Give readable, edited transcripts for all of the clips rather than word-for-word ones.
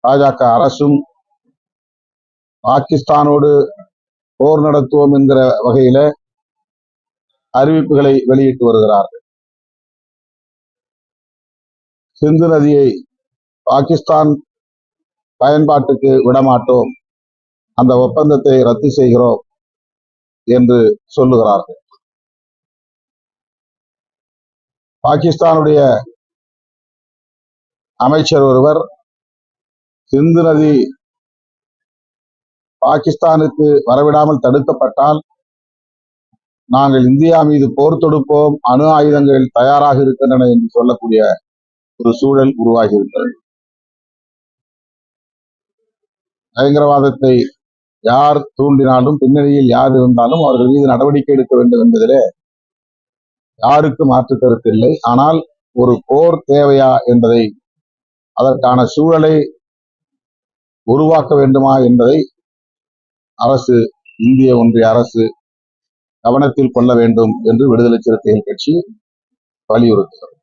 பாஜக அரசும் பாகிஸ்தானோடு போர் நடத்துவோம் என்கிற வகையில அறிவிப்புகளை வெளியிட்டு வருகிறார்கள். சிந்து நதியை பாகிஸ்தான் பயன்பாட்டுக்கு விடமாட்டோம், அந்த ஒப்பந்தத்தை ரத்து செய்கிறோம் என்று சொல்லுகிறார்கள். பாகிஸ்தானுடைய அமைச்சர் ஒருவர் சிந்து நதி பாகிஸ்தானுக்கு வரவிடாமல் தடுக்கப்பட்டால் நாங்கள் இந்தியா மீது போர் தொடுப்போம், அணு ஆயுதங்கள் தயாராக இருக்கின்றன என்று சொல்லக்கூடிய ஒரு சூழல் உருவாகி இருக்கிறது. பயங்கரவாதத்தை யார் தூண்டினாலும், பின்னணியில் யார் இருந்தாலும் அவர்கள் மீது நடவடிக்கை எடுக்க வேண்டும் என்பதிலே யாருக்கு மாற்று கருத்து இல்லை. ஆனால் ஒரு போர் தேவையா என்பதை, அதற்கான சூழலை உருவாக்க வேண்டுமா என்பதை அரசு, இந்திய ஒன்றிய அரசு கவனத்தில் கொள்ள வேண்டும் என்று விடுதலை சிறுத்தைகள் கட்சி வலியுறுத்துகிறது.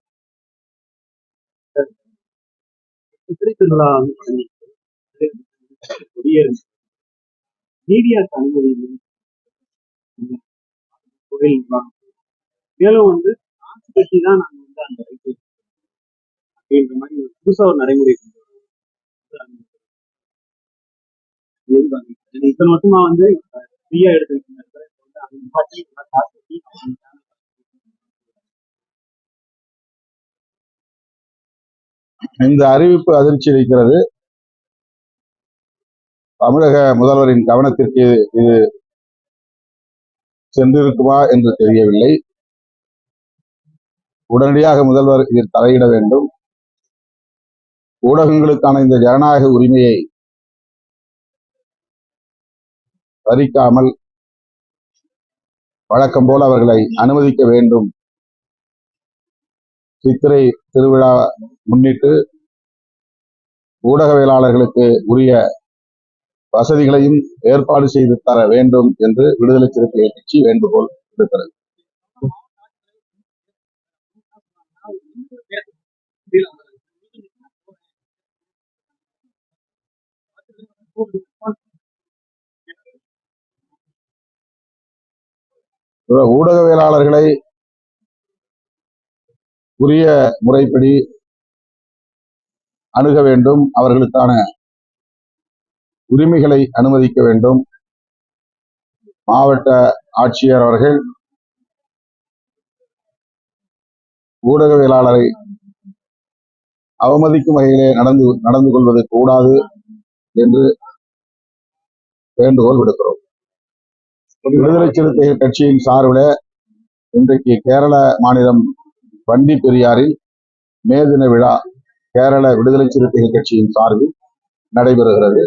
மேலும் ஆட்சி கட்சி தான் நாங்க அந்த அப்படின்ற மாதிரி புதுசா ஒரு நடைமுறை இத்தனை வருஷமா ஃப்ரீயா எடுத்துக்கிட்டு இந்த அறிவிப்பு அதிர்ச்சி அளிக்கிறது. தமிழக முதல்வரின் கவனத்திற்கு இது சென்றிருக்குமா என்று தெரியவில்லை. உடனடியாக முதல்வர் இதில் தலையிட வேண்டும். ஊடகங்களுக்கான இந்த ஜனநாயக உரிமையை பறிக்காமல் வழக்கம் போல அவர்களை அனுமதிக்க வேண்டும். சித்திரை திருவிழா முன்னிட்டு ஊடகவியலாளர்களுக்கு உரிய வசதிகளையும் ஏற்பாடு செய்து தர வேண்டும் என்று விடுதலை சிறுத்தைகள் கட்சி வேண்டுகோள் விடுக்கிறது. ஊடகவியலாளர்களை உரிய முறைப்படி அணுக வேண்டும், அவர்களுக்கான உரிமைகளை அனுமதிக்க வேண்டும். மாவட்ட ஆட்சியர் அவர்கள் ஊடகவியலாளரை அவமதிக்கும் வகையிலே நடந்து கொள்வது கூடாது என்று வேண்டுகோள் விடுக்கிறோம். விடுதலை சிறுத்தைகள் கட்சியின் சார்பில் இன்றைக்கு கேரள மாநிலம் வண்டி பெரியாரில் மே தின விழா கேரள விடுதலை சிறுத்தைகள் கட்சியின் சார்பில் நடைபெறுகிறது.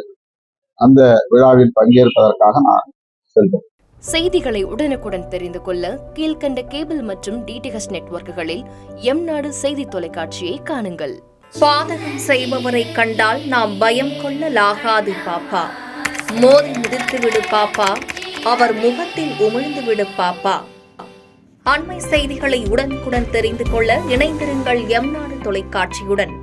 அந்த விழாவில் பங்கேற்பதற்காக நான் செல்வேன். செய்திகளை உடனுக்குடன் தெரிந்து கொள்ள கீழ்கண்ட கேபிள் மற்றும் டிடிஹெச் நெட்வொர்க்குகளில் எம்நாடு செய்தி தொலைக்காட்சியை காணுங்கள். பாதகம் செய்பவரை கண்டால் நாம் பயம் கொள்ளலாகாது பாப்பா, மோதி மிதித்து விடு பாப்பா, அவர் முகத்தில் உமிழ்ந்து விடு பாப்பா. அண்மை செய்திகளை உடனுக்குடன் தெரிந்து கொள்ள இணைந்திருங்கள் எம்நாடு தொலைக்காட்சியுடன்.